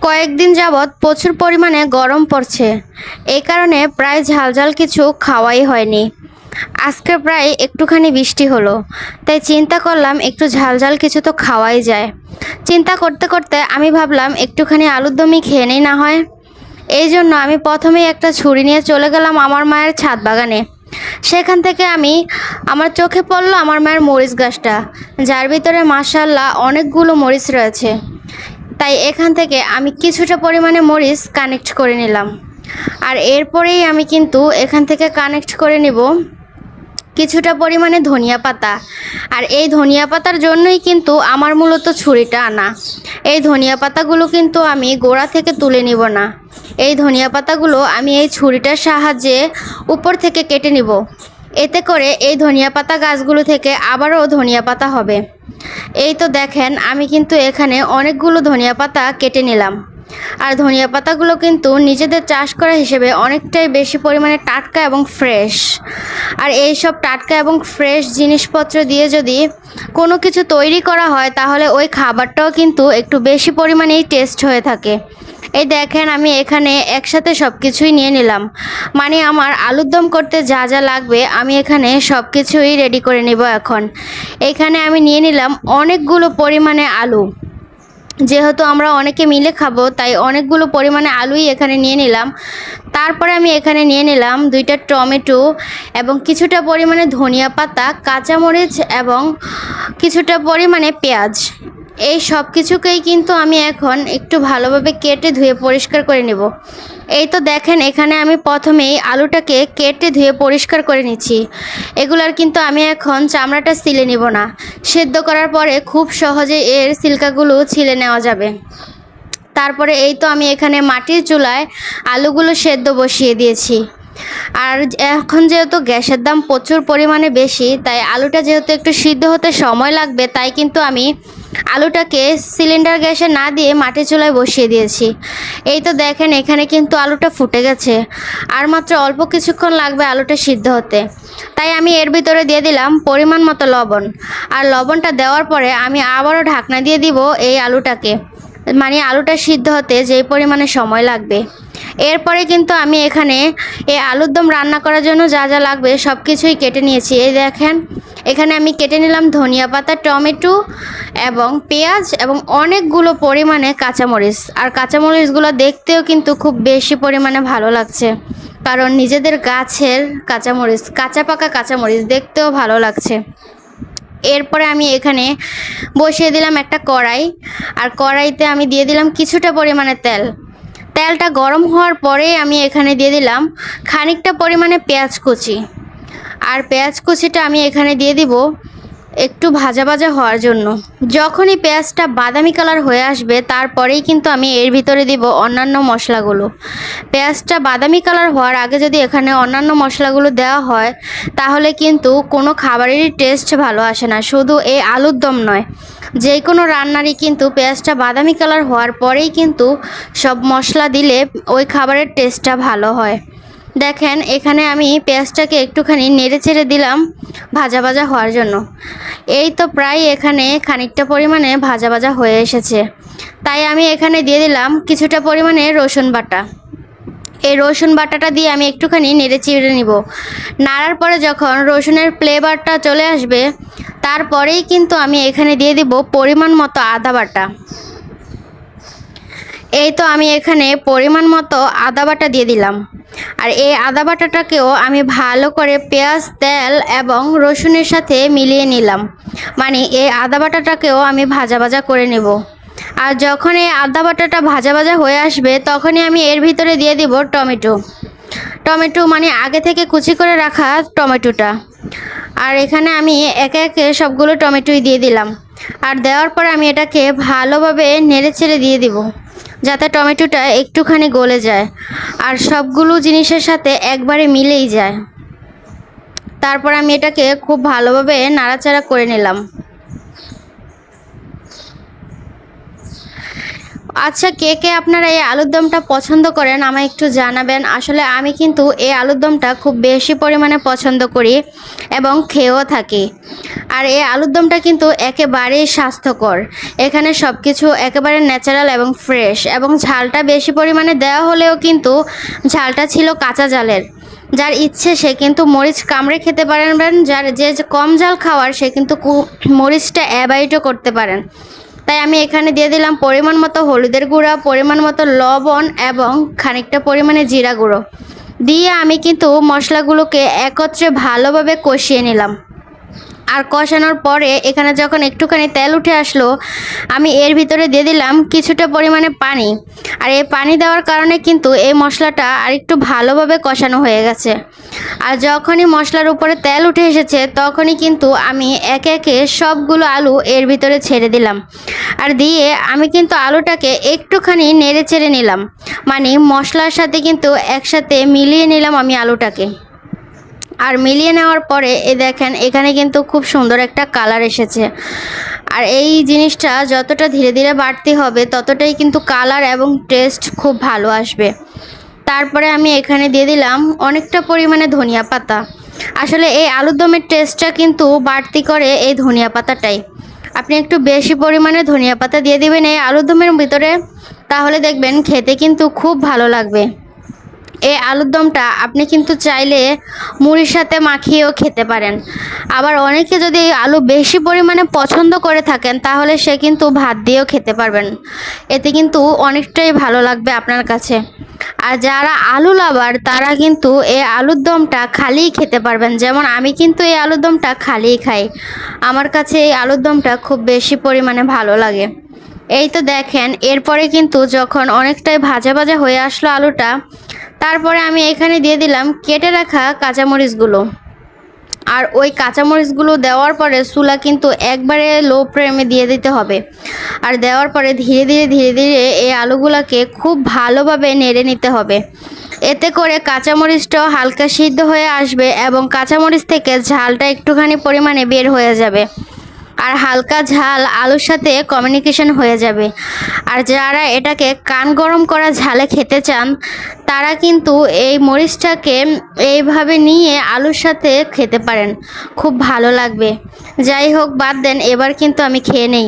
কয়েকদিন যাবৎ প্রচুর পরিমাণে গরম পড়ছে। এই কারণে প্রায় ঝালঝাল কিছু খাওয়াই হয়নি। আজকে প্রায় একটুখানি বৃষ্টি হলো, তাই চিন্তা করলাম একটু ঝালঝাল কিছু তো খাওয়াই যায়। চিন্তা করতে করতে আমি ভাবলাম একটুখানি আলুর দমই খেয়ে নেই না হয়। এই জন্য আমি প্রথমেই একটা ছুরি নিয়ে চলে গেলাম আমার মায়ের ছাদ বাগানে। সেখান থেকে আমার চোখে পড়লো আমার মায়ের মরিচ গাছটা, যার ভিতরে মাশাআল্লাহ অনেকগুলো মরিচ রয়েছে। তাই এখান থেকে আমি কিছুটা পরিমাণে মরিচ কানেক্ট করে নিলাম। আর এরপরেই আমি কিন্তু এখান থেকে কানেক্ট করে নিব কিছুটা পরিমাণে ধনিয়া পাতা। আর এই ধনিয়া পাতার জন্যই কিন্তু আমার মূলত ছুরিটা আনা। এই ধনিয়া পাতাগুলো কিন্তু আমি গোড়া থেকে তুলে নিব না। এই ধনিয়া পাতাগুলো আমি এই ছুরিটার সাহায্যে উপর থেকে কেটে নিব। এতে করে এই ধনিয়া পাতা গাছগুলো থেকে আবারও ধনিয়া পাতা হবে। এই তো দেখেন আমি কিন্তু এখানে অনেকগুলো ধনিয়া পাতা কেটে নিলাম। আর ধনিয়া পাতাগুলো কিন্তু নিজেদের চাষ করা হিসেবে অনেকটাই বেশি পরিমাণে টাটকা এবং ফ্রেশ। আর এই সব টাটকা এবং ফ্রেশ জিনিসপত্র দিয়ে যদি কোনো কিছু তৈরি করা হয় তাহলে ওই খাবারটাও কিন্তু একটু বেশি পরিমাণেই টেস্ট হয়ে থাকে। এই দেখেন আমি এখানে একসাথে সব কিছুই নিয়ে নিলাম। মানে আমার আলুর দম করতে যা যা লাগবে আমি এখানে সব কিছুই রেডি করে নিব এখন। এখানে আমি নিয়ে নিলাম অনেকগুলো পরিমাণে আলু। যেহেতু আমরা অনেকে মিলে খাবো তাই অনেকগুলো পরিমাণে আলুই এখানে নিয়ে নিলাম। তারপরে আমি এখানে নিয়ে নিলাম 2টা টমেটো এবং কিছুটা পরিমাণে ধনিয়া পাতা, কাঁচামরিচ এবং কিছুটা পরিমাণে পেঁয়াজ। এই সব কিছুকেই কিন্তু আমি এখন একটু ভালোভাবে কেটে ধুয়ে পরিষ্কার করে নেব। এই তো দেখেন এখানে আমি প্রথমেই আলুটাকে কেটে ধুয়ে পরিষ্কার করে নিচ্ছি। এগুলার কিন্তু আমি এখন চামড়াটা ছিলে নিব না। সেদ্ধ করার পরে খুব সহজে এর ছিলকাগুলো ছিলে নেওয়া যাবে। তারপরে এই তো আমি এখানে মাটির চুলায় আলুগুলো সেদ্ধ বসিয়ে দিয়েছি। আর এখন যেহেতু গ্যাসের দাম প্রচুর পরিমাণে বেশি, তাই আলুটা যেহেতু একটু সিদ্ধ হতে সময় লাগবে, তাই কিন্তু আমি আলুটাকে সিলিন্ডার গ্যাসে না দিয়ে মাটির চুলায় বসিয়ে দিয়েছি। এই তো দেখেন এখানে কিন্তু আলুটা ফুটে গেছে। আর মাত্র অল্প কিছুক্ষণ লাগবে আলুটা সিদ্ধ হতে। তাই আমি এর ভিতরে দিয়ে দিলাম পরিমাণ মতো লবণ। আর লবণটা দেওয়ার পরে আমি আবারও ঢাকনা দিয়ে দিব এই আলুটাকে, মানে আলুটা সিদ্ধ হতে যেই পরিমাণে সময় লাগবে। এরপরে কিন্তু আমি এখানে এই আলুর দম রান্না করার জন্য যা যা লাগবে সব কিছুই কেটে নিয়েছি। এই দেখেন এখানে আমি কেটে নিলাম ধনিয়া পাতা, টমেটো এবং পেঁয়াজ এবং অনেকগুলো পরিমাণে কাঁচামরিচ। আর কাঁচামরিচগুলো দেখতেও কিন্তু খুব বেশি পরিমাণে ভালো লাগছে, কারণ নিজেদের গাছের কাঁচামরিচ, কাঁচা পাকা কাঁচামরিচ দেখতেও ভালো লাগছে। এরপরে আমি এখানে বসিয়ে দিলাম একটা কড়াই। আর কড়াইতে আমি দিয়ে দিলাম কিছুটা পরিমাণে তেল। তেলটা গরম হওয়ার পরেই আমি এখানে দিয়ে দিলাম খানিকটা পরিমাণে পেঁয়াজ কুচি। আর পেঁয়াজ কুচিটা আমি এখানে দিয়ে দিব একটু ভাজা ভাজা হওয়ার জন্য। যখনই পেঁয়াজটা বাদামি কালার হয়ে আসবে তারপরেই কিন্তু আমি এর ভিতরে দিব অন্যান্য মশলাগুলো। পেঁয়াজটা বাদামি কালার হওয়ার আগে যদি এখানে অন্যান্য মশলাগুলো দেওয়া হয় তাহলে কিন্তু কোনো খাবারেরই টেস্ট ভালো আসে না। শুধু এই আলুর দম নয়, যে কোনো রান্নারই কিন্তু পেঁয়াজটা বাদামি কালার হওয়ার পরেই কিন্তু সব মশলা দিলে ওই খাবারের টেস্টটা ভালো হয়। দেখেন এখানে আমি পেঁয়াজটাকে একটুখানি নেড়ে চেড়ে দিলাম ভাজা ভাজা হওয়ার জন্য। এই তো প্রায় এখানে খানিকটা পরিমাণে ভাজা ভাজা হয়ে এসেছে। তাই আমি এখানে দিয়ে দিলাম কিছুটা পরিমাণে রসুন বাটা। এই রসুন বাটাটা দিয়ে আমি একটুখানি নেড়ে চেড়ে নিব। নাড়ার পরে যখন রসুনের ফ্লেভারটা চলে আসবে তারপরেই কিন্তু আমি এখানে দিয়ে দিব পরিমাণ মতো আদা বাটা। এই তো আমি এখানে পরিমাণ মতো আদা বাটা দিয়ে দিলাম। আর এই আদা বাটাটাকেও আমি ভালো করে পেঁয়াজ, তেল এবং রসুনের সাথে মিলিয়ে নিলাম। মানে এই আদা বাটাটাকেও আমি ভাজা ভাজা করে নেব। আর যখন এই আদা বাটাটা ভাজা ভাজা হয়ে আসবে তখনই আমি এর ভিতরে দিয়ে দিব টমেটো। টমেটো মানে আগে থেকে কুচি করে রাখা টমেটোটা। আর এখানে আমি একে একে সবগুলো টমেটোই দিয়ে দিলাম। আর দেওয়ার পর আমি এটাকে ভালোভাবে নেড়ে চেড়ে দিয়ে দিব যাতে টমেটোটা একটুখানি গলে যায় আর সবগুলো জিনিসের সাথে একবারে মিলেই যায়। তারপর আমি এটাকে খুব ভালোভাবে নাড়াচাড়া করে নিলাম। আচ্ছা, কে কে আপনারা এই আলুর দমটা পছন্দ করেন আমায় একটু জানাবেন। আসলে আমি কিন্তু এই আলুর দমটা খুব বেশি পরিমাণে পছন্দ করি এবং খেয়েও থাকি। আর এই আলুর দমটা কিন্তু একেবারেই স্বাস্থ্যকর। এখানে সব কিছু একেবারে ন্যাচারাল এবং ফ্রেশ, এবং ঝালটা বেশি পরিমাণে দেওয়া হলেও কিন্তু ঝালটা ছিল কাঁচা ঝালের। যার ইচ্ছে সে কিন্তু মরিচ কামড়ে খেতে পারবেন, যার যে কম ঝাল খাওয়ার সে কিন্তু মরিচটা অ্যাভয়েডও করতে পারেন। তাই আমি এখানে দিয়ে দিলাম পরিমাণ মতো হলুদের গুঁড়া, পরিমাণ মতো লবণ এবং খানিকটা পরিমাণে জিরা গুঁড়ো দিয়ে আমি কিন্তু মশলাগুলোকে একত্রে ভালোভাবে কষিয়ে নিলাম। আর কষানোর পরে এখানে যখন একটুখানি তেল উঠে আসলো, আমি এর ভিতরে দিয়ে দিলাম কিছুটা পরিমাণে পানি। আর এই পানি দেওয়ার কারণে কিন্তু এই মশলাটা আর একটু ভালোভাবে কষানো হয়ে গেছে। আর যখনই মশলার উপরে তেল উঠে এসেছে তখনই কিন্তু আমি একে একে সবগুলো আলু এর ভিতরে ছেড়ে দিলাম। আর দিয়ে আমি কিন্তু আলুটাকে একটুখানি নেড়ে চেড়ে নিলাম, মানে মশলার সাথে কিন্তু একসাথে মিলিয়ে নিলাম আমি আলুটাকে। আর মিলিয়ে নেওয়ার পরে দেখেন এখানে কিন্তু খুব সুন্দর একটা কালার এসেছে। আর এই জিনিসটা যতটা ধীরে ধীরে বাড়তি হবে ততটাই কিন্তু কালার এবং টেস্ট খুব ভালো আসবে। তারপরে আমি এখানে দিয়ে দিলাম অনেকটা পরিমাণে ধনিয়া পাতা। আসলে এই আলুর দমের টেস্টটা কিন্তু বাড়তি করে এই ধনিয়া পাতাটাই। আপনি একটু বেশি পরিমাণে ধনিয়া পাতা দিয়ে দিবেন এই আলুর দমের ভিতরে, তাহলে দেখবেন খেতে কিন্তু খুব ভালো লাগবে। এই আলুর দমটা আপনি কিন্তু চাইলে মুড়ির সাথে মাখিয়েও খেতে পারেন। আবার অনেকে যদি এই আলু বেশি পরিমাণে পছন্দ করে থাকেন তাহলে সে কিন্তু ভাত দিয়েও খেতে পারবেন। এতে কিন্তু অনেকটাই ভালো লাগবে আপনার কাছে। আর যারা আলু লাভার তারা কিন্তু এই আলুর দমটা খালিই খেতে পারবেন। যেমন আমি কিন্তু এই আলুর দমটা খালিই খাই। আমার কাছে এই আলুর দমটা খুব বেশি পরিমাণে ভালো লাগে। এই তো দেখেন এরপরে কিন্তু যখন অনেকটাই ভাজা ভাজা হয়ে আসলো আলুটা, তারপরে আমি এখানে দিয়ে দিলাম কেটে রাখা কাঁচামরিচগুলো। আর ওই কাঁচামরিচগুলো দেওয়ার পরে চুলা কিন্তু একবারে লো ফ্লেমে দিয়ে দিতে হবে। আর দেওয়ার পরে ধীরে ধীরে ধীরে ধীরে এই আলুগুলোকে খুব ভালোভাবে নেড়ে নিতে হবে। এতে করে কাঁচামরিচটাও হালকা সিদ্ধ হয়ে আসবে এবং কাঁচামরিচ থেকে ঝালটা একটুখানি পরিমাণে বের হয়ে যাবে। আর হালকা ঝাল আলুর সাথে কমিউনিকেশন হয়ে যাবে। আর যারা এটাকে কান গরম করা ঝালে খেতে চান তারা কিন্তু এই মরিচটাকে এইভাবে নিয়ে আলুর সাথে খেতে পারেন, খুব ভালো লাগবে। যাই হোক বাদ দেন, এবার কিন্তু আমি খেয়ে নেই।